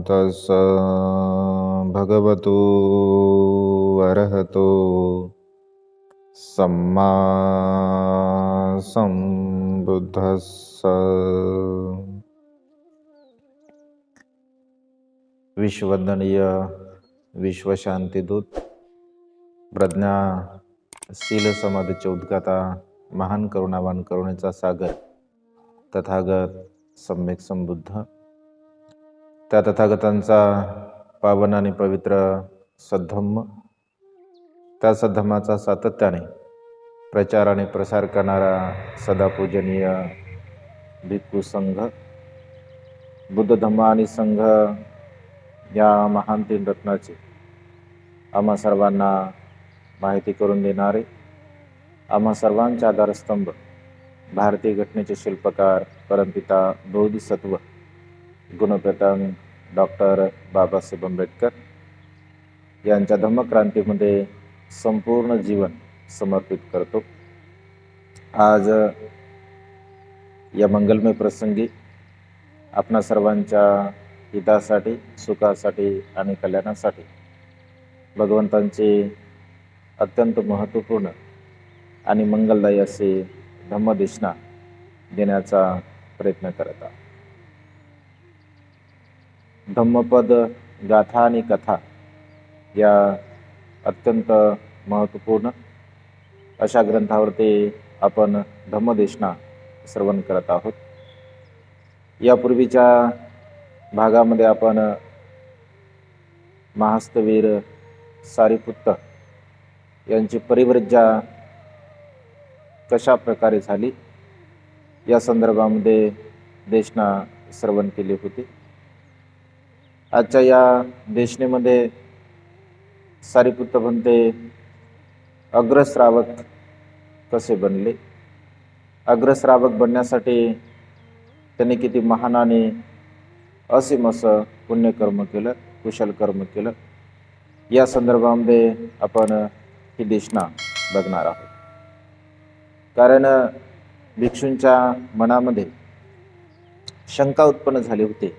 तस् भगवतो अरहतो सम्मा संबुद्धस्स। विश्ववंदनीय विश्वशांतीदूत, प्रज्ञा शील समाधीचे उद्गाता, महान करुणावान करुणेचा सागर तथागत सम्यक संबुद्ध, त्या तथागतांचा पावन आणि पवित्र सद्धम्म, त्या सद्धम्माचा सातत्याने प्रचार आणि प्रसार करणारा सदा पूजनीय भिक्खू संघ, बुद्ध धम्म आणि संघ या महान तीन रत्नाची आम्हा सर्वांना माहिती करून देणारे, आम्हा सर्वांचे आधारस्तंभ, भारतीय घटनेचे शिल्पकार परमपिता बोधिसत्व गुणप्रथम डॉक्टर बाबासाहेब आंबेडकर यांच्या धम्मक्रांतीमध्ये संपूर्ण जीवन समर्पित करतो। आज या मंगलमय प्रसंगी आपणा सर्वांच्या हितासाठी, सुखासाठी आणि कल्याणासाठी भगवंतांचे अत्यंत महत्त्वपूर्ण आणि मंगलदायी असे धम्मदेशना देण्याचा प्रयत्न करत आहोत। धम्मपद, गाथा आणि कथा या अत्यंत महत्त्वपूर्ण अशा ग्रंथावरती आपण धम्मदेशना श्रवण करत आहोत। यापूर्वीच्या भागामध्ये आपण महास्तवीर सारिपुत्त यांची परिव्रज्या कशा प्रकारे झाली या संदर्भामध्ये देशना श्रवण केली होती। आजच्या या देशनेमध्ये सारिपुत्त म्हणते अग्रश्रावक कसे बनले, अग्रश्रावक बनण्यासाठी त्यांनी किती महान आणि असीम असं पुण्यकर्म केलं, कुशल कर्म केलं, या संदर्भामध्ये आपण ही देशना बघणार आहोत। कारण भिक्षूंच्या मनामध्ये शंका उत्पन्न झाली होती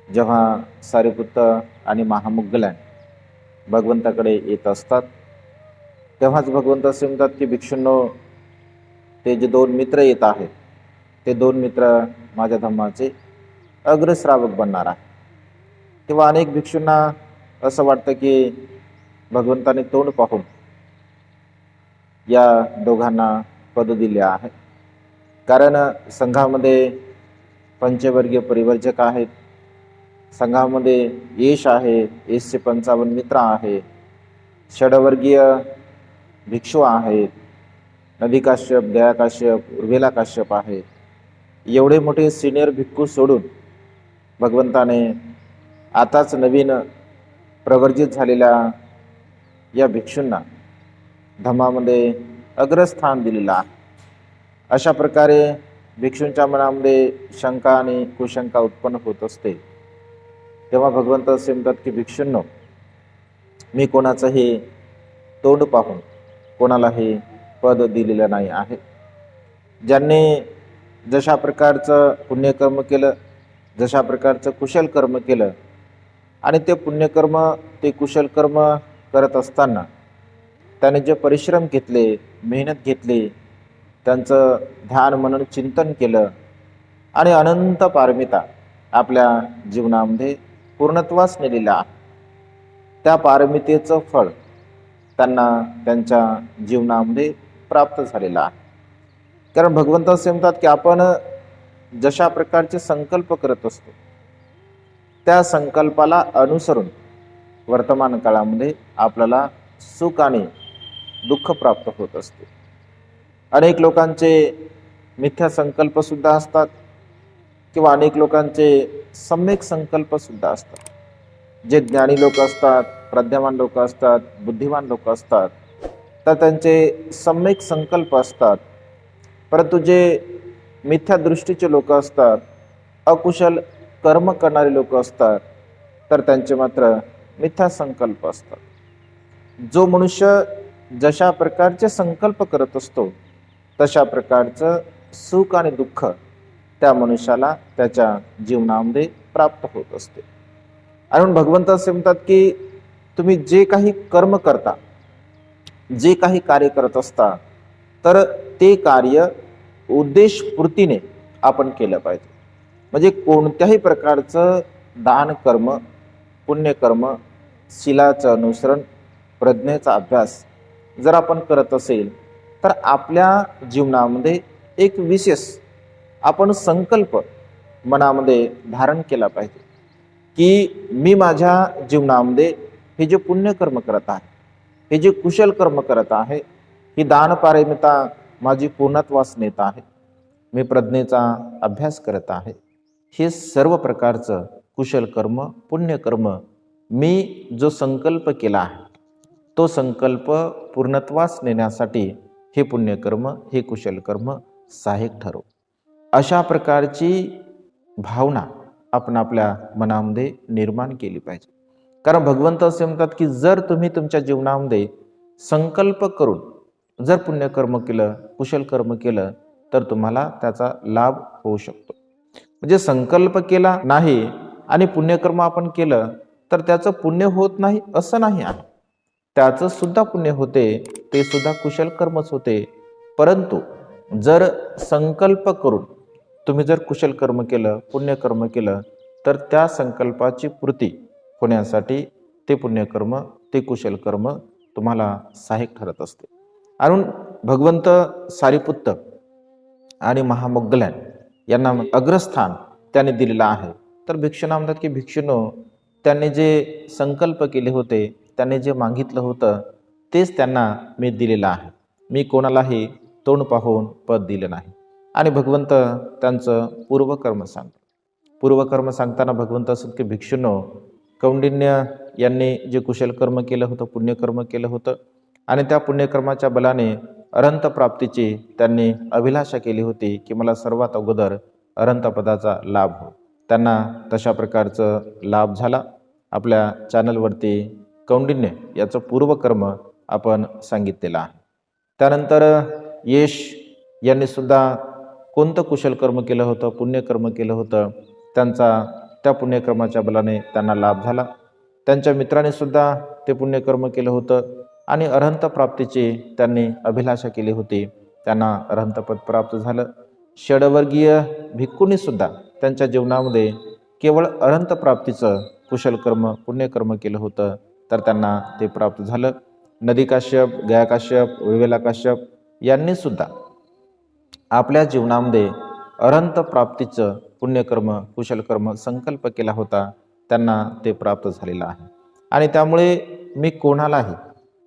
जेव्हा सारिपुत्त आणि महामुद्गलायन भगवंताकडे येत असतात, तेव्हाच भगवंत असे म्हणतात की भिक्षूंनो, ते जे दोन मित्र येत आहेत ते दोन मित्र माझ्या धम्माचे अग्रश्रावक बनणार आहे। तेव्हा अनेक भिक्षूंना असं वाटतं की भगवंताने तोंड पाहून या दोघांना पद दिले आहे, कारण संघामध्ये पंचवर्गीय परिवर्जक आहेत, संघामध्ये येश आहे, येशचे 55 मित्र आहे, षडवर्गीय भिक्षू आहेत, नदी काश्यप, गया काश्यप, उर्वेला काश्यप आहे। एवढे मोठे सिनियर भिक्खू सोडून भगवंताने आताच नवीन प्रवर्जित झालेल्या या भिक्षूंना धम्मामध्ये अग्रस्थान दिलेलं आहे। अशा प्रकारे भिक्षूंच्या मनामध्ये शंका आणि कुशंका उत्पन्न होत असते। तेव्हा भगवंत असे म्हणतात की भिक्षूंनो, मी कोणाचंही तोंड पाहून कोणालाही पद दिलेलं नाही आहे। ज्यांनी जशा प्रकारचं पुण्यकर्म केलं, जशा प्रकारचं कुशल कर्म केलं आणि ते पुण्यकर्म, ते कुशल कर्म करत असताना त्याने जे परिश्रम घेतले, मेहनत घेतली, त्यांचं ध्यान मनन चिंतन केलं आणि अनंत पारमिता आपल्या जीवनामध्ये पूर्णत्वास नेलेला आहे, त्या पारमितेचं फळ त्यांना त्यांच्या जीवनामध्ये प्राप्त झालेलं आहे। कारण भगवंत असे म्हणतात की आपण जशा प्रकारचे संकल्प करत असतो त्या संकल्पाला अनुसरून वर्तमान काळामध्ये आपल्याला सुख आणि दुःख प्राप्त होत असते। अनेक लोकांचे मिथ्या संकल्प सुद्धा असतात किंवा अनेक लोकांचे सम्यक संकल्प सुद्धा असतात। जे ज्ञानी लोक असतात, प्रज्ञावान लोक असतात, बुद्धिमान लोक असतात, तर त्यांचे सम्यक संकल्प असतात, परंतु जे मिथ्या दृष्टीचे लोक असतात, अकुशल कर्म करणारे लोक असतात, तर त्यांचे मात्र मिथ्या संकल्प असतात। जो मनुष्य जशा प्रकारचे संकल्प करत असतो तशा प्रकारचं सुख आणि दुःख त्या मनुष्याला त्याच्या जीवनामध्ये प्राप्त होत असते। आणि म्हणून भगवंत असे म्हणतात की तुम्ही जे काही कर्म करता, जे काही कार्य करत असता, तर ते कार्य उद्देशपूर्तीने आपण केलं पाहिजे. म्हणजे कोणत्याही प्रकारचं दान कर्म, पुण्यकर्म, शीलाचं अनुसरण, प्रज्ञेचा अभ्यास जर आपण करत असेल, तर आपल्या जीवनामध्ये एक विशेष आपण संकल्प मनामध्ये धारण केला पाहिजे की मी माझ्या जीवनामध्ये हे जे पुण्यकर्म करत आहे, हे जे कुशल कर्म करत आहे, ही दानपारमिता माझी पूर्णत्वास नेत आहे, मी प्रज्ञेचा अभ्यास करत आहे, हे सर्व प्रकारचं कुशल कर्म, पुण्यकर्म मी जो संकल्प केला आहे, तो संकल्प पूर्णत्वास नेण्यासाठी हे पुण्यकर्म, हे कुशल कर्म सहाय्यक ठरो. अशा प्रकारची भावना आपण आपल्या मनामध्ये निर्माण केली पाहिजे. कारण भगवंत असे म्हणतात की जर तुम्ही तुमच्या जीवनामध्ये संकल्प करून जर पुण्यकर्म केलं, कुशल कर्म केलं, तर तुम्हाला त्याचा लाभ होऊ शकतो. म्हणजे संकल्प केला नाही आणि पुण्यकर्म आपण केलं तर त्याचं पुण्य होत नाही असं नाही आहे. त्याचं सुद्धा पुण्य होते, ते सुद्धा कुशल कर्मच होते. परंतु जर संकल्प करून तुम्ही जर कुशल कर्म केलं, पुण्यकर्म केलं, तर त्या संकल्पाची पूर्ती होण्यासाठी ते पुण्यकर्म, ते कुशल कर्म तुम्हाला सहाय्यक ठरत असते. आणि भगवंत सारिपुत्त आणि महामोग्गलायन यांना अग्रस्थान त्याने दिलेलं आहे. तर भिक्षुना म्हणतात की भिक्षुनो, त्यांनी जे संकल्प केले होते, त्यांनी जे मागितलं होतं, तेच त्यांना मी दिलेलं आहे. मी कोणालाही तोंड पाहून पद दिलं नाही. आणि भगवंत त्यांचं पूर्वकर्म सांगतात. पूर्वकर्म सांगताना भगवंत असत की भिक्षुनो, कौंडिन्य यांनी जे कुशल कर्म केलं होतं, पुण्यकर्म केलं होतं, आणि त्या पुण्यकर्माच्या बलाने अरंत प्राप्तीची त्यांनी अभिलाषा केली होती की मला सर्वात अगोदर अरंत पदाचा लाभ हो. त्यांना तशा प्रकारचं लाभ झाला. आपल्या चॅनलवरती कौंडिन्य याचं पूर्वकर्म आपण सांगितलेलं आहे. त्यानंतर यश यांनी सुद्धा कोणतं कुशल कर्म केलं होतं, पुण्यकर्म केलं होतं, त्या पुण्यकर्माच्या बलाने त्यांना लाभ झाला. त्यांच्या मित्राने सुद्धा ते पुण्यकर्म केलं होतं आणि अरहंत प्राप्तीची त्यांनी अभिलाषा केली होती, त्यांना अरहंतपद प्राप्त झालं. षडवर्गीय भिक्खूंनी सुद्धा त्यांच्या जीवनामध्ये केवळ अरहंत प्राप्तीचं कुशल कर्म, पुण्यकर्म केलं होतं, तर त्यांना ते प्राप्त झालं. नदी काश्यप, गया काश्यप, उर्वेला काश्यप यांनी सुद्धा आपल्या जीवनामध्ये अरहंत प्राप्तीचं पुण्यकर्म, कुशल कर्म संकल्प केला होता, त्यांना ते प्राप्त झालेलं आहे. आणि त्यामुळे मी कोणालाही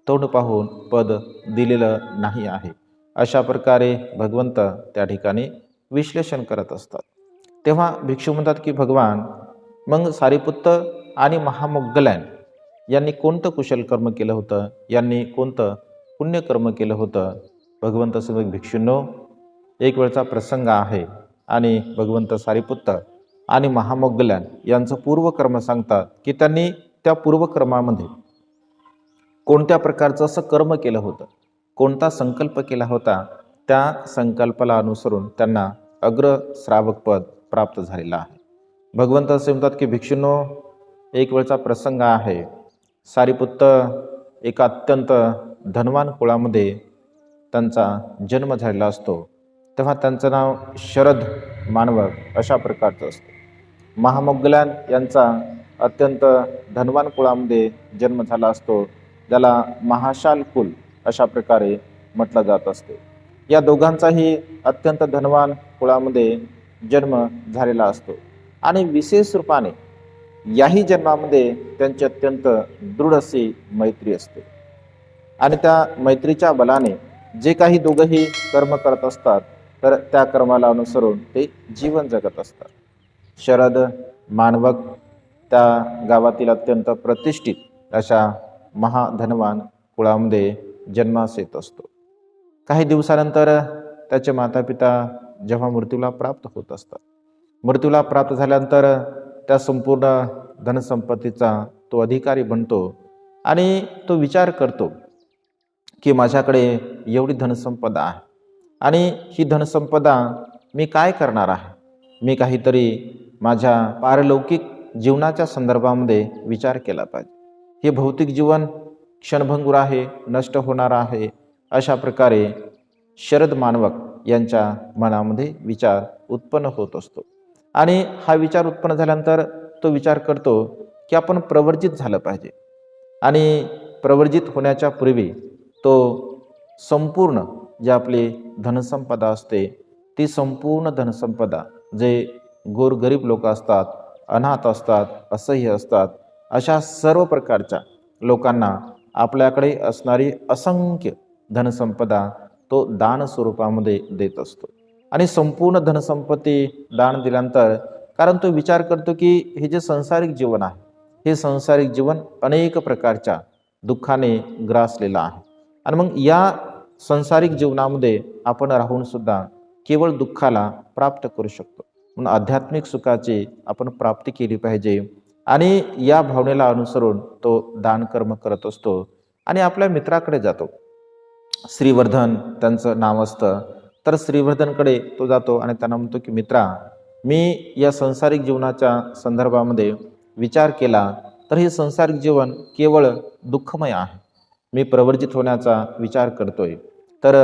तोंड पाहून पद दिलेलं नाही आहे. अशा प्रकारे भगवंत त्या ठिकाणी विश्लेषण करत असतात. तेव्हा भिक्षू म्हणतात की भगवान, मग सारिपुत्त आणि महामोग्गलायन यांनी कोणतं कुशल कर्म केलं होतं, यांनी कोणतं पुण्यकर्म केलं होतं? भगवंत समोर भिक्षूंनो, एक वेळचा प्रसंग आहे आणि भगवंत सारिपुत्त आणि महामोग्गलायन यांचं पूर्वकर्म सांगतात की त्यांनी त्या पूर्वकर्मामध्ये कोणत्या प्रकारचं असं कर्म केलं होतं, कोणता संकल्प केला होता, त्या संकल्पाला अनुसरून त्यांना अग्र श्रावक पद प्राप्त झालेलं आहे. भगवंत असे म्हणतात की भिक्षूंनो, एक वेळचा प्रसंग आहे. सारिपुत्त एका अत्यंत धनवान कुळामध्ये त्यांचा जन्म झालेला असतो. तेव्हा त्यांचं नाव शरद मानवक अशा प्रकारचं असतं. महामोग्गलायन यांचा अत्यंत धनवान कुळामध्ये जन्म झाला असतो, ज्याला महाशाल कुल अशा प्रकारे म्हटलं जात असते. या दोघांचाही अत्यंत धनवान कुळामध्ये जन्म झालेला असतो आणि विशेष रूपाने याही जन्मामध्ये त्यांची अत्यंत दृढ अशी मैत्री असते. आणि त्या मैत्रीच्या बलाने जे काही दोघंही कर्म करत असतात, तर त्या कर्माला अनुसरून ते जीवन जगत असतात. शरद मानवक त्या गावातील अत्यंत प्रतिष्ठित अशा महाधनवान कुळामध्ये जन्मास येत असतो. काही दिवसानंतर त्याचे मातापिता जेव्हा मृत्यूला प्राप्त होत असतात, मृत्यूला प्राप्त झाल्यानंतर त्या संपूर्ण धनसंपत्तीचा तो अधिकारी बनतो आणि तो विचार करतो की माझ्याकडे एवढी धनसंपदा आहे आणि ही धनसंपदा मी काय करणार आहे. मी काहीतरी माझ्या पारलौकिक जीवनाच्या संदर्भामध्ये विचार केला पाहिजे. हे भौतिक जीवन क्षणभंगूर आहे, नष्ट होणार आहे, अशा प्रकारे शरद मानवक यांच्या मनामध्ये विचार उत्पन्न होत असतो. आणि हा विचार उत्पन्न झाल्यानंतर तो विचार करतो की आपण प्रवर्जित झालं पाहिजे. आणि प्रवर्जित होण्याच्या पूर्वी तो संपूर्ण जे आपली धनसंपदा असते, ती संपूर्ण धनसंपदा, जे गोरगरीब लोक असतात, अनाथ असतात, असह्य असतात, अशा सर्व प्रकारच्या लोकांना आपल्याकडे असणारी असंख्य धनसंपदा तो दान स्वरूपामध्ये देत असतो. आणि संपूर्ण धनसंपत्ती दान दिल्यानंतर, कारण तो विचार करतो की हे जे सांसारिक जीवन आहे, हे सांसारिक जीवन अनेक प्रकारच्या दुःखाने ग्रासलेलं आहे. आणि मग या सांसारिक जीवनामध्ये आपण राहून सुद्धा केवळ दुःखाला प्राप्त करू शकतो. म्हणून आध्यात्मिक सुखाची आपण प्राप्ती केली पाहिजे. आणि या भावनेला अनुसरून तो दानकर्म करत असतो आणि आपल्या मित्राकडे जातो. श्रीवर्धन त्यांचं नाव असतं. तर श्रीवर्धनकडे तो जातो आणि त्यांना म्हणतो की मित्रा, मी या सांसारिक जीवनाच्या संदर्भामध्ये विचार केला तर हे सांसारिक जीवन केवळ दुःखमय आहे. मी प्रवर्जित होण्याचा विचार करतोय, तर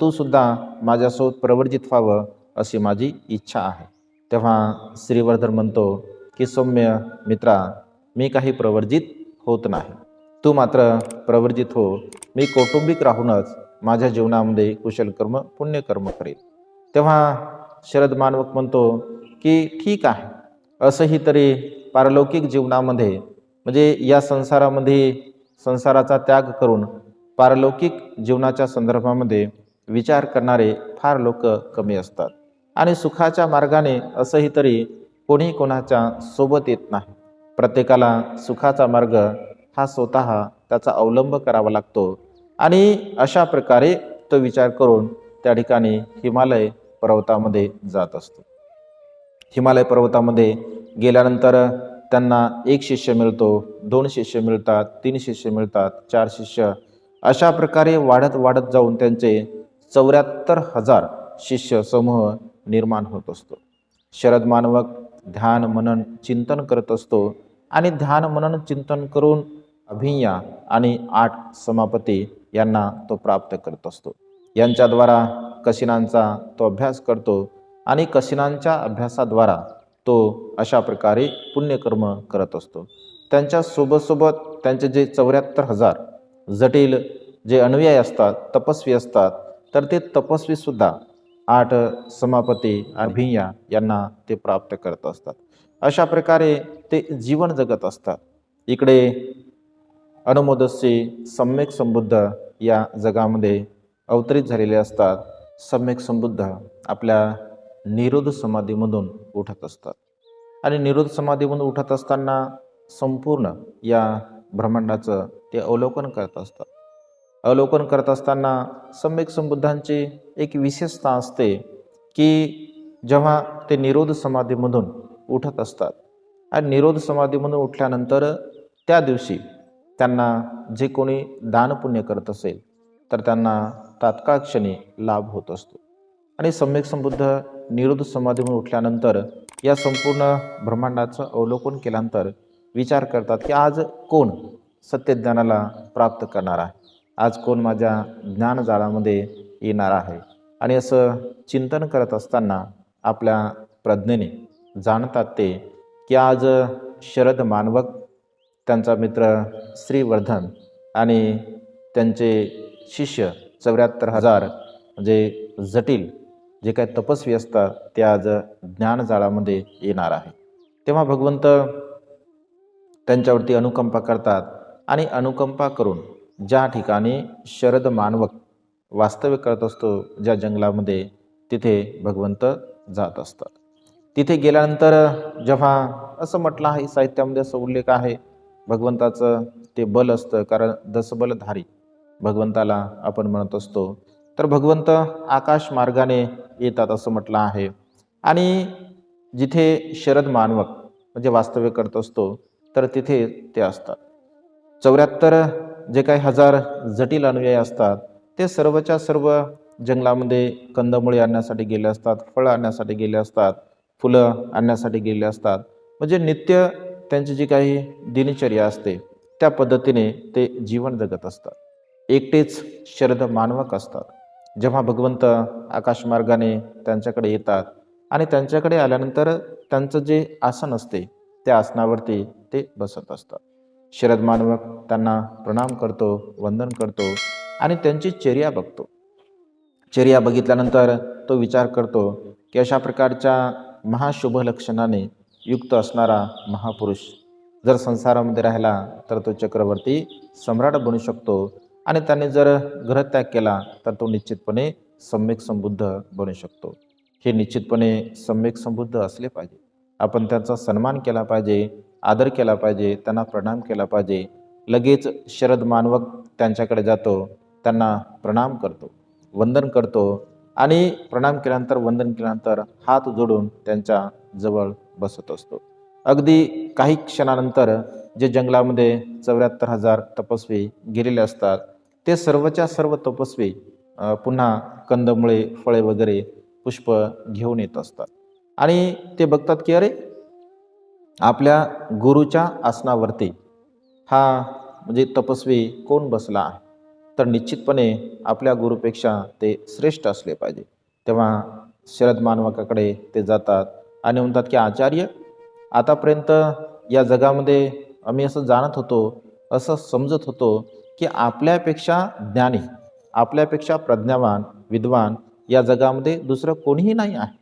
तू सुद्धा माझ्यासोबत प्रवर्जित व्हावं अशी माझी इच्छा आहे. तेव्हा श्रीवर्धन म्हणतो की सौम्य मित्रा, मी काही प्रवर्जित होत नाही, तू मात्र प्रवर्जित हो. मी कौटुंबिक राहूनच माझ्या जीवनामध्ये कुशलकर्म पुण्यकर्म करेल. तेव्हा शरद मानवक म्हणतो की ठीक आहे, असंही तरी पारलौकिक जीवनामध्ये, म्हणजे या संसारामध्ये संसाराचा त्याग करून पारलौकिक जीवनाच्या संदर्भामध्ये विचार करणारे फार लोक कमी असतात. आणि सुखाच्या मार्गाने असंही तरी कोणी कोणाच्या सोबत येत नाही. प्रत्येकाला सुखाचा मार्ग हा स्वतः त्याचा अवलंब करावा लागतो. आणि अशा प्रकारे तो विचार करून त्या ठिकाणी हिमालय पर्वतामध्ये जात असतो. हिमालय पर्वतामध्ये गेल्यानंतर त्यांना एक शिष्य मिळतो, 2 शिष्य मिळतात, 3 शिष्य मिळतात, 4 शिष्य, अशा प्रकारे वाढत वाढत जाऊन त्यांचे 74,000 शिष्य समूह निर्माण होत असतो. शरद मानवक ध्यान मनन चिंतन करत असतो आणि ध्यान मनन चिंतन करून अभिज्ञा आणि 8 समापती यांना तो प्राप्त करत असतो. यांच्याद्वारा कशिनांचा तो अभ्यास करतो आणि कशिनांच्या अभ्यासाद्वारा तो अशा प्रकारे पुण्यकर्म करत असतो. त्यांच्या सोबत त्यांचे जे 74,000 जटिल जे अनुयायी असतात, तपस्वी असतात, तर ते तपस्वीसुद्धा 8 समापती अभिज्ञा यांना ते प्राप्त करत असतात. अशा प्रकारे ते जीवन जगत असतात. इकडे अनुमोदस्सी सम्यक संबुद्ध या जगामध्ये अवतरित झालेले असतात. सम्यक संबुद्ध आपल्या निरोध समाधीमधून उठत असतात आणि निरोध समाधीमधून उठत असताना संपूर्ण या ब्रह्मांडाचं ते अवलोकन करत असतात. अवलोकन करत असताना सम्यक संबुद्धांची एक विशेषता असते की जेव्हा ते निरोध समाधीमधून उठत असतात आणि निरोध समाधीमधून उठल्यानंतर त्या दिवशी त्यांना जे कोणी दानपुण्य करत असेल तर त्यांना तात्काळ क्षणी लाभ होत असतो. आणि सम्यक संबुद्ध निरोध समाधीमधून उठल्यानंतर या संपूर्ण ब्रह्मांडाचं अवलोकन केल्यानंतर विचार करतात की आज कोण सत्यज्ञानाला प्राप्त करणार आहे, आज कोण माझ्या ज्ञानजाळामध्ये येणार आहे. आणि असं चिंतन करत असताना आपल्या प्रज्ञेने जाणतात ते की आज शरद मानवक, त्यांचा मित्र श्रीवर्धन आणि त्यांचे शिष्य 74,000 जे जटिल जे काही तपस्वी असतात ते आज ज्ञानजाळामध्ये येणार आहे. तेव्हा भगवंत त्यांच्यावरती अनुकंपा करतात आणि अनुकंपा करून ज्या ठिकाणी शरद मानवक वास्तव्य करत असतो, ज्या जंगलामध्ये, तिथे भगवंत जात असतात. तिथे गेल्यानंतर जेव्हा असं म्हटलं आहे, साहित्यामध्ये असं उल्लेख आहे, भगवंताचं ते बल असतं, कारण दसबलधारी भगवंताला आपण म्हणत असतो. तर भगवंत आकाश मार्गाने येतात असं म्हटलं आहे. आणि जिथे शरद मानवक म्हणजे वास्तव्य करत असतो तर तिथे ते असतात. 74 जे काही हजार जटिल अनुयायी असतात ते सर्वच्या सर्व जंगलामध्ये कंदमुळे आणण्यासाठी गेले असतात, फळं आणण्यासाठी गेले असतात, फुलं आणण्यासाठी गेले असतात. म्हणजे नित्य त्यांची जी काही दिनचर्या असते त्या पद्धतीने ते जीवन जगत असतात. एकटेच शरद मानवक असतात. जेव्हा भगवंत आकाशमार्गाने त्यांच्याकडे येतात आणि त्यांच्याकडे आल्यानंतर त्यांचं जे आसन असते त्या आसनावरती ते बसत असतात. शरद मानवक त्यांना प्रणाम करतो, वंदन करतो आणि त्यांची चर्या बघतो. चर्या बघितल्यानंतर तो विचार करतो की अशा प्रकारच्या महाशुभ लक्षणाने युक्त असणारा महापुरुष जर संसारामध्ये राहिला तर तो चक्रवर्ती सम्राट बनू शकतो आणि त्याने जर ग्रहत्याग केला तर तो निश्चितपणे सम्यक संबुद्ध बनू शकतो. हे निश्चितपणे सम्यक संबुद्ध असले पाहिजे. आपण त्यांचा सन्मान केला पाहिजे, आदर केला पाहिजे, त्यांना प्रणाम केला पाहिजे. लगेच शरद मानवक त्यांच्याकडे जातो, त्यांना प्रणाम करतो, वंदन करतो आणि प्रणाम केल्यानंतर वंदन केल्यानंतर हात जोडून त्यांच्या जवळ बसत असतो. अगदी काही क्षणानंतर जे जंगलामध्ये 74,000 तपस्वी गेलेले असतात ते सर्वच्या सर्व तपस्वी पुन्हा कंदमुळे, फळे वगैरे पुष्प घेऊन येत असतात आणि ते बघतात की अरे आपल्या गुरुच्या आसनावरती हा म्हणजे तपस्वी कोण बसला आहे, तर निश्चितपणे आपल्या गुरुपेक्षा ते श्रेष्ठ असले पाहिजे. तेव्हा शरद मानवकाकडे ते जातात आणि म्हणतात की आचार्य, आतापर्यंत या जगामध्ये आम्ही असं जाणत होतो, असं समजत होतो की आपल्यापेक्षा ज्ञानी, आपल्यापेक्षा प्रज्ञावान, विद्वान या जगामध्ये दुसरं कोणीही नाही आहे.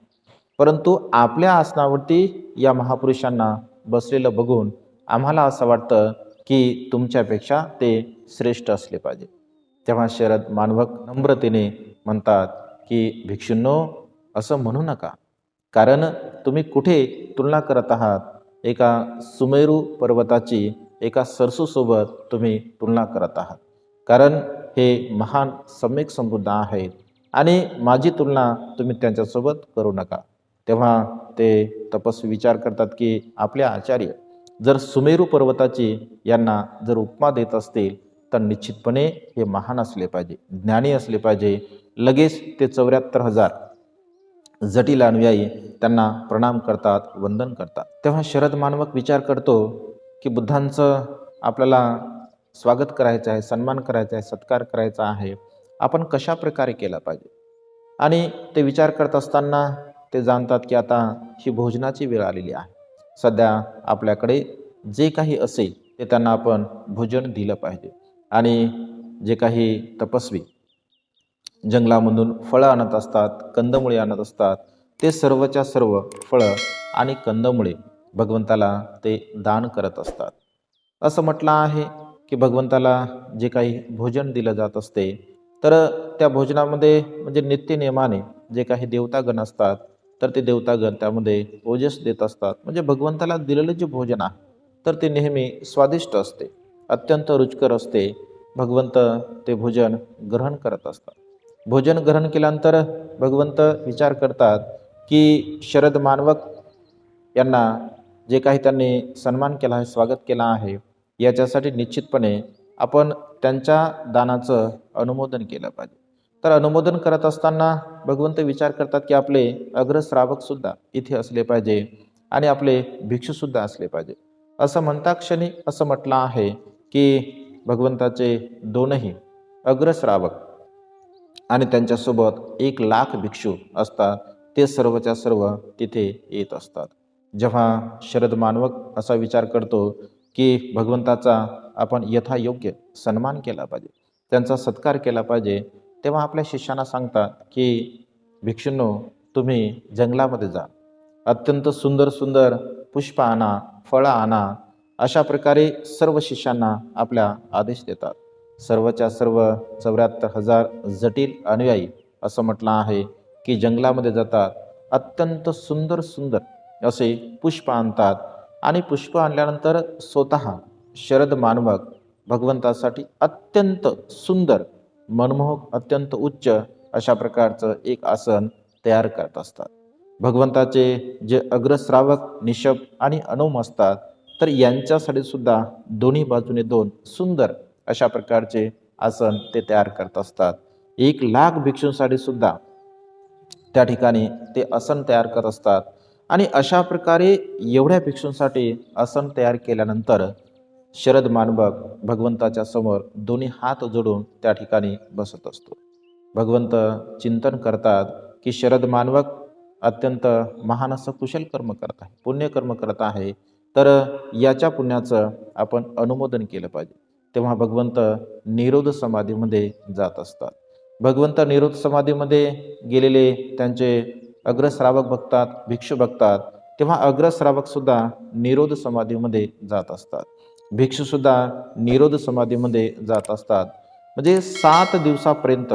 परंतु आपल्या आसनावरती या महापुरुषांना बसलेलं बघून आम्हाला असं वाटतं की तुमच्यापेक्षा ते श्रेष्ठ असले पाहिजे. तेव्हा शरद मानवक नम्रतेने म्हणतात की भिक्षूंनो, असं म्हणू नका, कारण तुम्ही कुठे तुलना करत आहात. एका सुमेरू पर्वताची एका सरसूसोबत तुम्ही तुलना करत आहात, कारण हे महान सम्यक संबुद्ध आहेत आणि माझी तुलना तुम्ही त्यांच्यासोबत करू नका. तेव्हा ते तपस्वी विचार करतात की आपले आचार्य जर सुमेरू पर्वताची यांना जर उपमा देत असतील तर निश्चितपणे हे महान असले पाहिजे, ज्ञानी असले पाहिजे. लगेच ते 74,000 जटिल अनुयायी त्यांना प्रणाम करतात, वंदन करतात. तेव्हा शरद मानवक विचार करतो की बुद्धांचं आपल्याला स्वागत करायचं आहे, सन्मान करायचा आहे, सत्कार करायचा आहे, आपण कशा प्रकारे केला पाहिजे. आणि ते विचार करत असताना ते जाणतात की आता ही भोजनाची वेळ आलेली आहे. सध्या आपल्याकडे जे काही असेल ते त्यांना आपण भोजन दिलं पाहिजे. आणि जे काही तपस्वी जंगलामधून फळं आणत असतात, कंदमुळे आणत असतात, ते सर्वच्या सर्व फळं आणि कंदमुळे भगवंताला ते दान करत असतात. असं म्हटलं आहे की भगवंताला जे काही भोजन दिलं जात असते तर त्या भोजनामध्ये म्हणजे नित्यनियमाने जे काही देवतागण असतात तर ते देवतागण त्यामध्ये ओजस देत असतात. म्हणजे भगवंताला दिलेलं जे भोजन आहे तर ते नेहमी स्वादिष्ट असते, अत्यंत रुचकर असते. भगवंत ते भोजन ग्रहण करत असतात. भोजन ग्रहण केल्यानंतर भगवंत विचार करतात की शरद मानवक यांना जे काही त्यांनी सन्मान केला आहे, स्वागत केला आहे, याच्यासाठी निश्चितपणे आपण त्यांच्या दानाचं अनुमोदन केलं पाहिजे. तर अनुमोदन करत असताना भगवंत विचार करतात की आपले अग्रश्रावकसुद्धा इथे असले पाहिजे आणि आपले भिक्षूसुद्धा असले पाहिजे. असं म्हणता क्षणी असं म्हटलं आहे की भगवंताचे दोनही अग्रश्रावक आणि त्यांच्यासोबत 1,00,000 भिक्षू असतात, ते सर्वच्या सर्व तिथे येत असतात. जेव्हा शरद मानवक असा विचार करतो की भगवंताचा आपण यथायोग्य सन्मान केला पाहिजे, त्यांचा सत्कार केला पाहिजे, तेव्हा आपल्या शिष्यांना सांगतात की भिक्षूंनो, तुम्ही जंगलामध्ये जा, अत्यंत सुंदर सुंदर पुष्प आणा, फळं आणा. अशा प्रकारे सर्व शिष्यांना आपल्या आदेश देतात. सर्वच्या सर्व 74,000 जटिल अनुयायी असं म्हटलं आहे की जंगलामध्ये जातात, अत्यंत सुंदर सुंदर असे पुष्प आणतात आणि पुष्प आणल्यानंतर स्वतः शरद मानवक भगवंतासाठी अत्यंत सुंदर, मनमोहक, अत्यंत उच्च अशा प्रकारचं एक आसन तयार करत असतात. भगवंताचे जे अग्रश्रावक निशब आणि अनुम असतात तर यांच्यासाठी सुद्धा दोन्ही बाजूने 2 सुंदर अशा प्रकारचे आसन ते तयार करत असतात. 1,00,000 भिक्षूंसाठी सुद्धा त्या ठिकाणी ते आसन तयार करत असतात आणि अशा प्रकारे एवढ्या भिक्षूंसाठी आसन तयार केल्यानंतर शरद मानवक भगवंताच्या समोर दोन्ही हात जोडून त्या ठिकाणी बसत असतो. भगवंत चिंतन करतात की शरद मानवक अत्यंत महान असं कुशल कर्म करत आहे, पुण्यकर्म करत आहे, तर याच्या पुण्याचं आपण अनुमोदन केलं पाहिजे. तेव्हा भगवंत निरोध समाधीमध्ये जात असतात. भगवंत निरोध समाधीमध्ये गेलेले त्यांचे अग्रश्रावक बघतात, भिक्षू बघतात. तेव्हा अग्रश्रावक सुद्धा निरोध समाधीमध्ये जात असतात, भिक्षू सुद्धा निरोध समाधीमध्ये जात असतात. म्हणजे 7 दिवसापर्यंत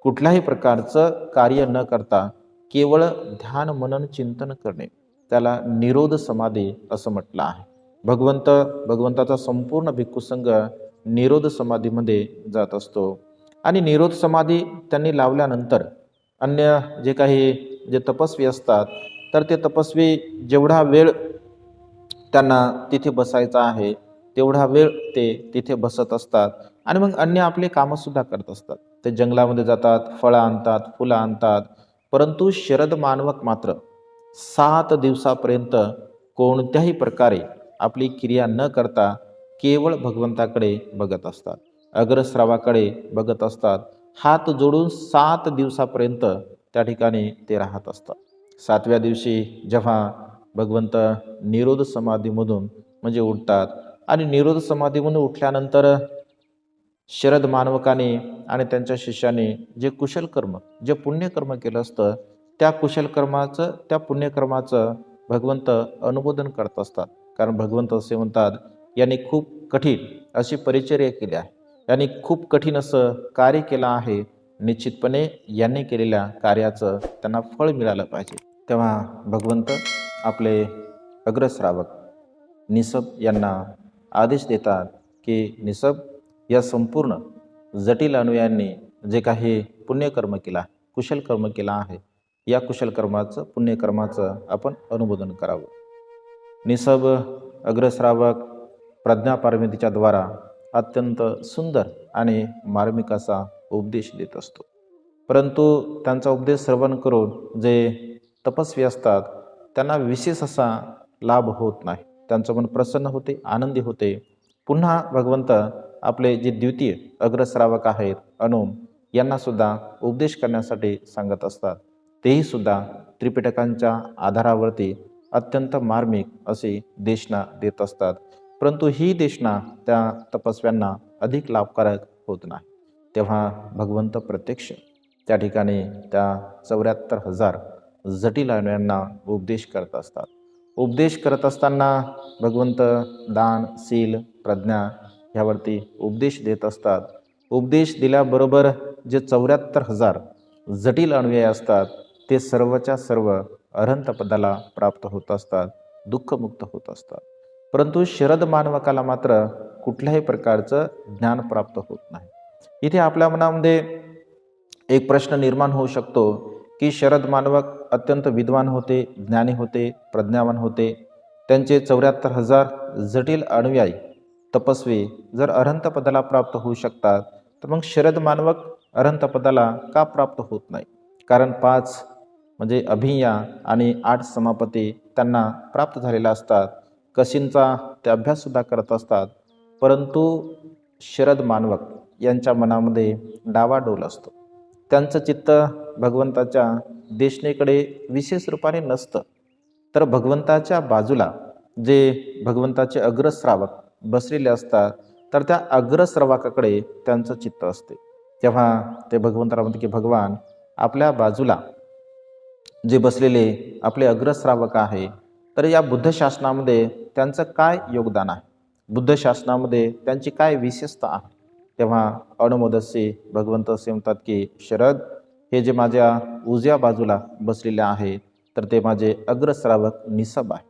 कुठल्याही प्रकारचं कार्य न करता केवळ ध्यान मनन चिंतन करणे, त्याला निरोध समाधी असं म्हटलं आहे. भगवंताचा संपूर्ण भिक्खू संघ निरोध समाधीमध्ये जात असतो. आणि निरोध समाधी त्यांनी लावल्यानंतर अन्य जे तपस्वी असतात, तर ते तपस्वी जेवढा वेळ त्यांना तिथे बसायचा आहे तेवढा वेळ ते तिथे बसत असतात आणि मग अन्य आपले कामंसुद्धा करत असतात. ते जंगलामध्ये जातात, फळं आणतात, फुलं आणतात. परंतु शरद मानवक मात्र 7 दिवसापर्यंत कोणत्याही प्रकारे आपली क्रिया न करता केवळ भगवंताकडे बघत असतात, अग्रस्रावाकडे बघत असतात. हात जोडून 7 दिवसापर्यंत त्या ठिकाणी ते राहत असतात. 7व्या दिवशी जेव्हा भगवंत निरोध समाधीमधून म्हणजे उठतात आणि निरोध समाधीमधून उठल्यानंतर शरद मानवकाने आणि त्यांच्या शिष्याने जे कुशल कर्म, जे पुण्यकर्म केलं असतं, त्या पुण्यकर्माचं भगवंत अनुमोदन करत असतात. कारण भगवंत असे म्हणतात, यांनी खूप कठीण अशी परिचर्या केली आहे, यांनी खूप कठीण असं कार्य केलं आहे, निश्चितपणे यांनी केलेल्या कार्याचं त्यांना फळ मिळालं पाहिजे. तेव्हा भगवंत आपले अग्रश्रावक निसब यांना आदेश देतात की निसब, या संपूर्ण जटिल अनुयांनी जे काही पुण्यकर्म केला, कुशल कर्म केला आहे, या कुशल कर्माचं, पुण्यकर्माचं आपण अनुमोदन करावं. निसब अग्रश्रावक प्रज्ञापारमितीच्या द्वारा अत्यंत सुंदर आणि मार्मिक असा उपदेश देत असतो. परंतु त्यांचा उपदेश श्रवण करून जे तपस्वी असतात त्यांना विशेष असा लाभ होत नाही. त्यांचं मन प्रसन्न होते, आनंदी होते. पुन्हा भगवंत आपले जे द्वितीय अग्रश्रावक आहेत अनुम, यांना सुद्धा उपदेश करण्यासाठी सांगत असतात. तेही सुद्धा त्रिपिटकांच्या आधारावरती अत्यंत मार्मिक अशी देशना देत असतात. परंतु ही देशना त्या तपस्व्यांना अधिक लाभकारक होत नाही. तेव्हा भगवंत प्रत्यक्ष त्या ठिकाणी त्या 74,000 जटिल अनुयांना उपदेश करत असतात. उपदेश करत असताना भगवंत दान, शील, प्रज्ञा ह्यावरती उपदेश देत असतात. उपदेश दिल्याबरोबर जे 74,000 जटिल अन्वयी असतात ते सर्वच्या सर्व अरहंत पदाला प्राप्त होत असतात, दुःखमुक्त होत असतात. परंतु शरद मानवकाला मात्र कुठल्याही प्रकारचं ज्ञान प्राप्त होत नाही. इथे आपल्या मनामध्ये एक प्रश्न निर्माण होऊ शकतो की शरद मानवक अत्यंत विद्वान होते, ज्ञानी होते, प्रज्ञावान होते. त्यांचे 74,000 जटिल अनुयायी तपस्वी जर अरहंत पदाला प्राप्त होऊ शकतात, तर मग शरद मानवक अरहंत पदाला का प्राप्त होत नाही? कारण 5 म्हणजे अभिज्ञा आणि 8 समापती त्यांना प्राप्त झालेल्या असतात. कशींचा ते अभ्याससुद्धा करत असतात. परंतु शरद मानवक यांच्या मनामध्ये डावाडोल असतो. त्यांचं चित्त भगवंताच्या देशनेकडे विशेष रूपाने नसतं. तर भगवंताच्या बाजूला जे भगवंताचे अग्रश्रावक बसलेले असतात, तर त्या अग्रश्रावकाकडे त्यांचं चित्त असते. तेव्हा ते भगवंताला म्हणते की भगवान, आपल्या बाजूला जे बसलेले आपले अग्रश्रावक आहे, तर या बुद्ध शासनामध्ये त्यांचं काय योगदान आहे, बुद्ध शासनामध्ये त्यांची काय विशेषता आहे? तेव्हा अनुमोदसी भगवंत असे म्हणतात की शरद, हे जे माझ्या उजव्या बाजूला बसलेले आहे, तर ते माझे अग्रश्रावक निसब आहे.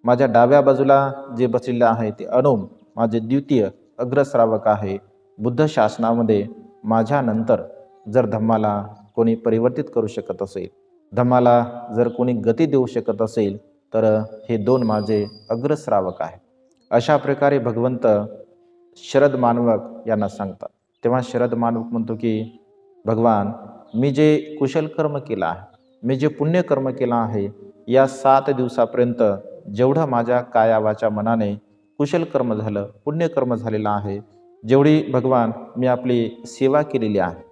माझ्या डाव्या बाजूला जे बसलेले आहे ते अनुम, माझे द्वितीय अग्रश्रावक आहे. बुद्ध शासनामध्ये माझ्यानंतर जर धम्माला कोणी परिवर्तित करू शकत असेल, धम्माला जर कोणी गती देऊ शकत असेल, तर हे 2 माझे अग्रश्रावक आहे. अशा प्रकारे भगवंत शरद मानवक यांना सांगतात. तेव्हा शरद मानवक म्हणतो की भगवान, मी जे कुशल कर्म केलं आहे, मी जे पुण्यकर्म केलं आहे, या 7 दिवसापर्यंत जेवढं माझ्या काया वाचा मनाने कुशल कर्म झालं, पुण्यकर्म झालेलं आहे, जेवढी भगवान मी आपली सेवा केलेली आहे,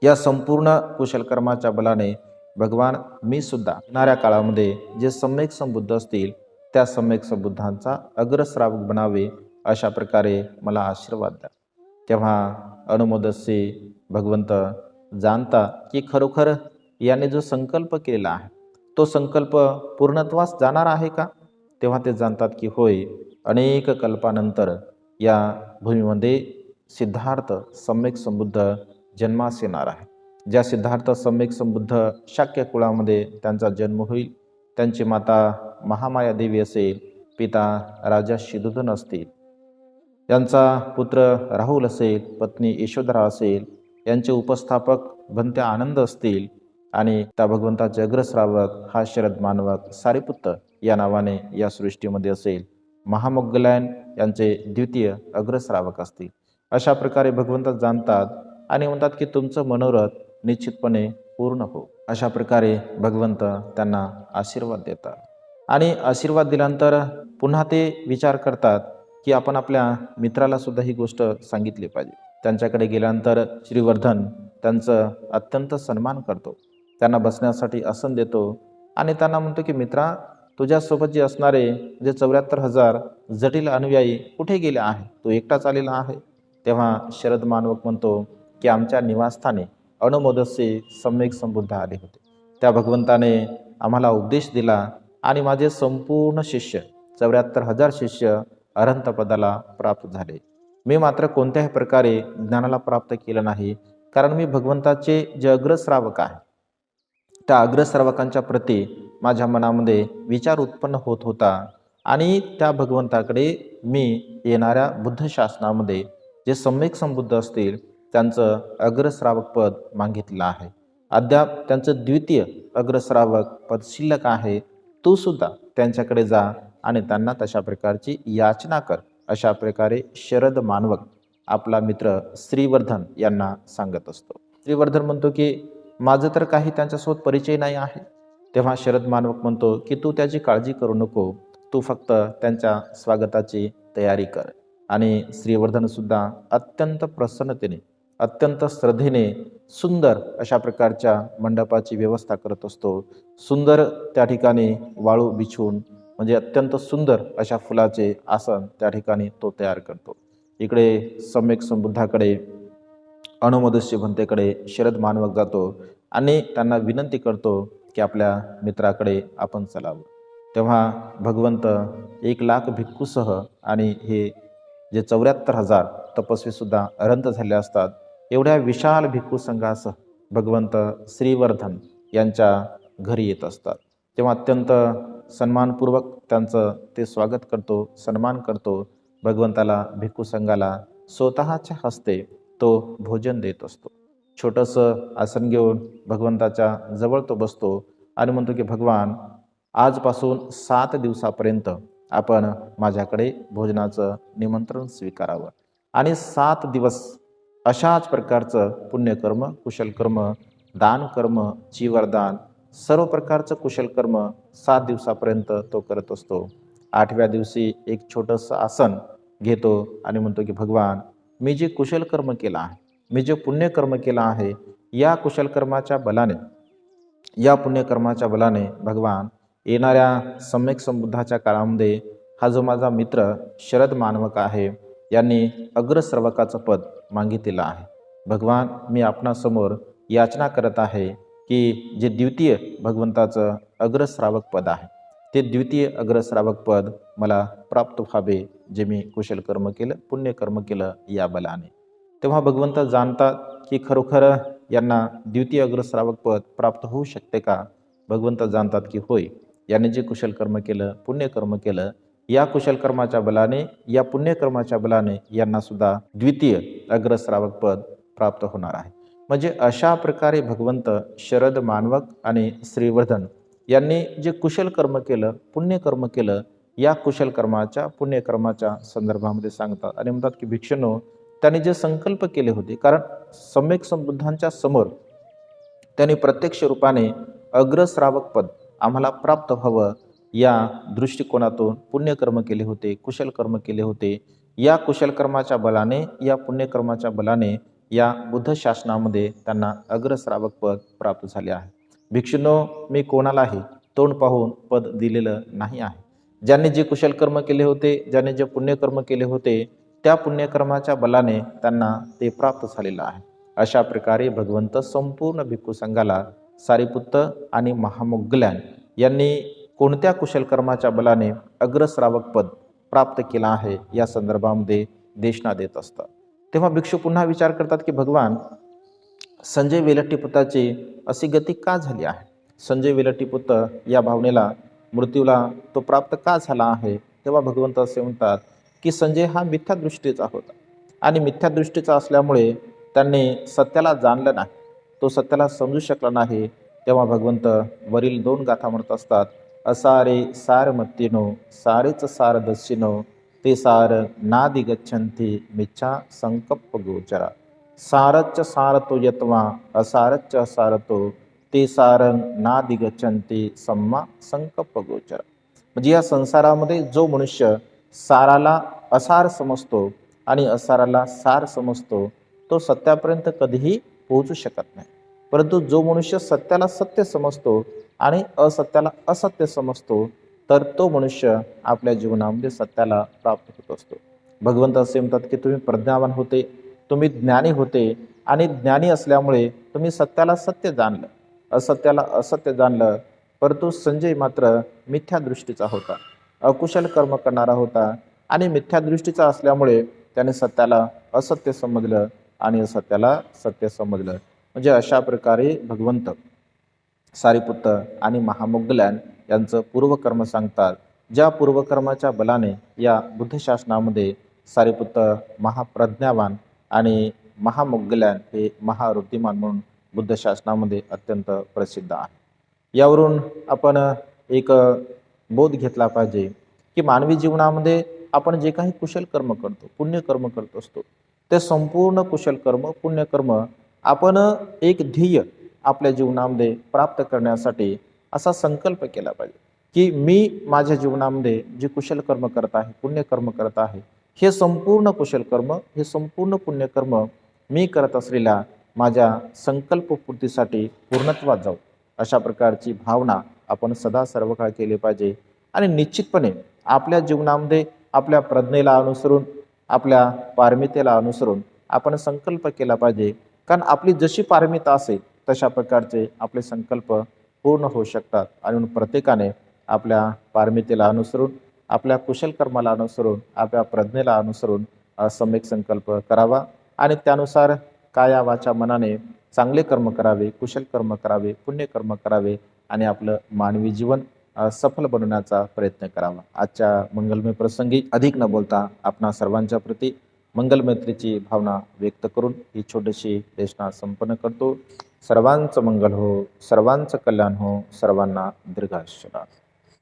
या संपूर्ण कुशल कर्माच्या बलाने भगवान मी सुद्धा येणाऱ्या काळामध्ये जे सम्यक संबुद्ध असतील त्या सम्यक संबुद्धांचा अग्रश्रावक बनावे, अशा प्रकारे मला आशीर्वाद द्या. तेव्हा अनुमोदस्य भगवंत जाणता की खरोखर याने जो संकल्प केलेला आहे तो संकल्प पूर्णत्वास जाणार आहे का. तेव्हा ते जाणतात की होय, अनेक कल्पानंतर या भूमीमध्ये सिद्धार्थ सम्यक संबुद्ध जन्मास येणार आहे. ज्या सिद्धार्थ सम्यक संबुद्ध शाक्य कुळामध्ये त्यांचा जन्म होईल, त्यांची माता महामाया देवी असेल, पिता राजा शिदुधन असतील, त्यांचा पुत्र राहुल असेल, पत्नी यशोधरा असेल, यांचे उपस्थापक भंत्या आनंद असतील आणि त्या भगवंताचे अग्रश्रावक हा शरद मानवक सारिपुत्त या नावाने या सृष्टीमध्ये असेल, महामोग्गलायन यांचे द्वितीय अग्रश्रावक असतील. अशा प्रकारे भगवंत जाणतात आणि म्हणतात की तुमचं मनोरथ निश्चितपणे पूर्ण हो. अशा प्रकारे भगवंत त्यांना आशीर्वाद देतात आणि आशीर्वाद दिल्यानंतर पुन्हा ते विचार करतात की आपण आपल्या मित्राला सुद्धा ही गोष्ट सांगितली पाहिजे. त्यांच्याकडे गेल्यानंतर श्रीवर्धन त्यांचं अत्यंत सन्मान करतो, त्यांना बसण्यासाठी आसन देतो आणि त्यांना म्हणतो की मित्रा, तुझ्यासोबत जे असणारे जे 74,000 जटिल अनुयायी कुठे गेले आहे, तू एकटाच आलेला आहे. तेव्हा शरद मानवक म्हणतो की आमच्या निवासस्थानी अनुमोदस्य सम्यक संबुद्ध आले होते, त्या भगवंताने आम्हाला उपदेश दिला आणि माझे संपूर्ण शिष्य 74,000 शिष्य अरहंतपदाला प्राप्त झाले. मी मात्र कोणत्याही प्रकारे ज्ञानाला प्राप्त केलं नाही, कारण मी भगवंताचे जे अग्रश्रावक आहे त्या अग्रश्रावकांच्या प्रती माझ्या मनामध्ये विचार उत्पन्न होत होता आणि त्या भगवंताकडे मी येणाऱ्या बुद्ध शासनामध्ये जे सम्यक संबुद्ध असतील त्यांचं अग्रश्रावक पद मागितलं आहे. अद्याप त्यांचं द्वितीय अग्रश्रावक पद शिल्लक आहे, तू सुद्धा त्यांच्याकडे जा आणि त्यांना तशा प्रकारची याचना कर, अशा प्रकारे शरद मानवक आपला मित्र श्रीवर्धन यांना सांगत असतो. श्रीवर्धन म्हणतो की माझं तर काही त्यांच्यासोबत परिचय नाही आहे. तेव्हा शरद मानवक म्हणतो की तू त्याची काळजी करू नको, तू फक्त त्यांच्या स्वागताची तयारी कर. आणि श्रीवर्धन सुद्धा अत्यंत प्रसन्नतेने अत्यंत श्रद्धेने सुंदर अशा प्रकारच्या मंडपाची व्यवस्था करत असतो. सुंदर त्या ठिकाणी वाळू बिछून म्हणजे अत्यंत सुंदर अशा फुलाचे आसन त्या ठिकाणी तो तयार करतो. इकडे सम्यक संबुद्धाकडे अनुमोदस्य भंतेकडे शरद मानवक जातो आणि त्यांना विनंती करतो की आपल्या मित्राकडे आपण चलावं. तेव्हा भगवंत 1,00,000 भिक्खूसह आणि हे जे 74,000 तपस्वीसुद्धा अरंत झाले असतात, एवढ्या विशाल भिक्खू संघासह भगवंत श्रीवर्धन यांच्या घरी येत असतात. तेव्हा अत्यंत सन्मानपूर्वक त्यांचं ते स्वागत करतो, सन्मान करतो. भगवंताला भिक्खू संघाला स्वतःच्या हस्ते तो भोजन देत असतो. छोटंसं आसन घेऊन भगवंताच्या जवळ तो बसतो आणि म्हणतो की भगवान, आजपासून 7 दिवसापर्यंत आपण माझ्याकडे भोजनाचं निमंत्रण स्वीकारावं आणि 7 दिवस अशाच प्रकारचं पुण्यकर्म, कुशलकर्म, दानकर्म, चीवरदान, सर्व प्रकारचं कुशलकर्म 7 दिवसापर्यंत तो करत असतो. 8व्या दिवशी एक छोटंसं आसन घेतो आणि म्हणतो की भगवान, मी जे कुशलकर्म केलं आहे, मी जे पुण्यकर्म केलं आहे, या कुशलकर्माच्या बलाने, या पुण्यकर्माच्या बलाने भगवान येणाऱ्या सम्यक संबुद्धाच्या काळामध्ये हा जो माझा मित्र शरद मानवक आहे यांनी अग्रश्रावकाचं पद मागितलेलं आहे. भगवान, मी आपणासमोर याचना करत आहे की जे द्वितीय भगवंताचं अग्रश्रावक पद आहे ते द्वितीय अग्रश्रावक पद मला प्राप्त व्हावे, जे मी कुशलकर्म केलं, पुण्यकर्म केलं या बलाने. तेव्हा भगवंत जाणतात की खरोखर यांना द्वितीय अग्रश्रावक पद प्राप्त होऊ शकते का. भगवंत जाणतात की होय, याने जे कुशलकर्म केलं, पुण्यकर्म केलं, या कुशलकर्माच्या बलाने, या पुण्यकर्माच्या बलाने यांना सुद्धा द्वितीय अग्रश्रावक पद प्राप्त होणार आहे. म्हणजे अशा प्रकारे भगवंत शरद मानवक आणि श्रीवर्धन यांनी जे कुशलकर्म केलं, पुण्यकर्म केलं, या कुशलकर्माच्या, पुण्यकर्माच्या संदर्भामध्ये सांगतात आणि म्हणतात की भिक्षुनो, त्यांनी जे संकल्प केले होते, कारण सम्यक संबुद्धांच्या समोर त्यांनी प्रत्यक्ष रूपाने अग्रश्रावक पद आम्हाला प्राप्त व्हावं या दृष्टिकोनातून पुण्यकर्म केले होते, कुशल कर्म केले होते. या कुशल कर्माच्या बलाने, या पुण्यकर्माच्या बलाने या बुद्ध शासनामध्ये त्यांना अग्रश्रावक पद प्राप्त झाले आहे. भिक्षूंनो, मी कोणालाही तोंड पाहून पद दिलेलं नाही आहे. ज्यांनी जे कुशल कर्म केले होते, ज्यांनी जे पुण्यकर्म केले होते, त्या पुण्यकर्माच्या बलाने त्यांना ते प्राप्त झालेलं आहे. अशा प्रकारे भगवंत संपूर्ण भिक्खू संघाला सारिपुत्त आणि महामोग्गलायन यांनी कोणत्या कुशल कर्माच्या बलाने अग्रश्रावक पद प्राप्त केला आहे या संदर्भामध्ये देशना देत असतात. तेव्हा भिक्षू पुन्हा विचार करतात की भगवान, संजय वेलट्टीपुत्राची अशी गती का झाली आहे? संजय वेलट्टीपुत्र या भावनेला, मृत्यूला तो प्राप्त का झाला आहे? तेव्हा भगवंत असे म्हणतात की संजय हा मिथ्या दृष्टीचा होता आणि मिथ्या दृष्टीचा असल्यामुळे त्यांनी सत्याला जाणलं नाही, तो सत्याला समजू शकला नाही. तेव्हा भगवंत वरील 2 गाथा म्हणत असतात. असारे सारमत्तीनो सारेच सारदस्सिनो ते सार नादि गच्छन्ति मिच्छा संकप्प गोचरा सारच्च सारतो यत्वा असारच्च असारतो ते सारं नादि गच्छन्ति सम्मा संकप्प गोचरा. म्हणजे या संसारामध्ये जो मनुष्य साराला असार समजतो आणि असाराला सार समजतो तो सत्यापर्यंत कधीही पोहोचू शकत नाही. परंतु जो मनुष्य सत्याला सत्य समजतो आणि असत्याला असत्य समजतो तर तो मनुष्य आपल्या जीवनामध्ये सत्याला प्राप्त होत असतो. भगवंत असे म्हणतात की तुम्ही प्रज्ञावान होते, तुम्ही ज्ञानी होते आणि ज्ञानी असल्यामुळे तुम्ही सत्याला सत्य जाणलं, असत्याला असत्य जाणलं. परंतु संजय मात्र मिथ्या दृष्टीचा होता, अकुशल कर्म करणारा होता आणि मिथ्या दृष्टीचा असल्यामुळे त्याने सत्याला असत्य समजलं आणि असत्याला सत्य समजलं. म्हणजे अशा प्रकारे भगवंत सारिपुत्त आणि महामोग्गलायन यांचं पूर्वकर्म सांगतात. ज्या पूर्वकर्माच्या बलाने या बुद्ध शासनामध्ये सारिपुत्त महाप्रज्ञावान आणि महामोग्गलायन हे महावृद्धिमान म्हणून बुद्ध शासनामध्ये अत्यंत प्रसिद्ध आहे. यावरून आपण एक बोध घेतला पाहिजे की मानवी जीवनामध्ये आपण जे काही कुशल कर्म करतो, पुण्यकर्म करत असतो, ते संपूर्ण कुशल कर्म, पुण्यकर्म आपण एक ध्येय आपल्या जीवनामध्ये प्राप्त करण्यासाठी असा संकल्प केला पाहिजे की मी माझ्या जीवनामध्ये जे कुशल कर्म करत आहे, पुण्यकर्म करत आहे, हे संपूर्ण कुशल कर्म, हे संपूर्ण पुण्यकर्म मी करत असलेल्या माझ्या संकल्पपूर्तीसाठी पूर्णत्वात जाऊ, अशा प्रकारची भावना आपण सदा सर्व काळ केली पाहिजे. आणि निश्चितपणे आपल्या जीवनामध्ये आपल्या प्रज्ञेला अनुसरून, आपल्या पारमितेला अनुसरून आपण संकल्प केला पाहिजे. कारण आपली जशी पारमिता असेल तशा प्रकारचे आपले संकल्प पूर्ण होऊ शकतात. आणि प्रत्येकाने आपल्या पारमितेला अनुसरून, आपल्या कुशल कर्माला अनुसरून, आपल्या प्रज्ञेला अनुसरून सम्यक संकल्प करावा आणि त्यानुसार काया वाचा मनाने चांगले कर्म करावे, कुशल कर्म करावे, पुण्यकर्म करावे आणि आपलं मानवी जीवन सफल बनवण्याचा प्रयत्न करावा. आजच्या मंगलमय प्रसंगी अधिक न बोलता आपणा सर्वांच्या प्रती मंगलमैत्रीची भावना व्यक्त करून ही छोटीशी देशना संपन्न करतो. सर्वांचं मंगल हो, सर्वांचं कल्याण हो, सर्वांना दीर्घायुष्य लाभो.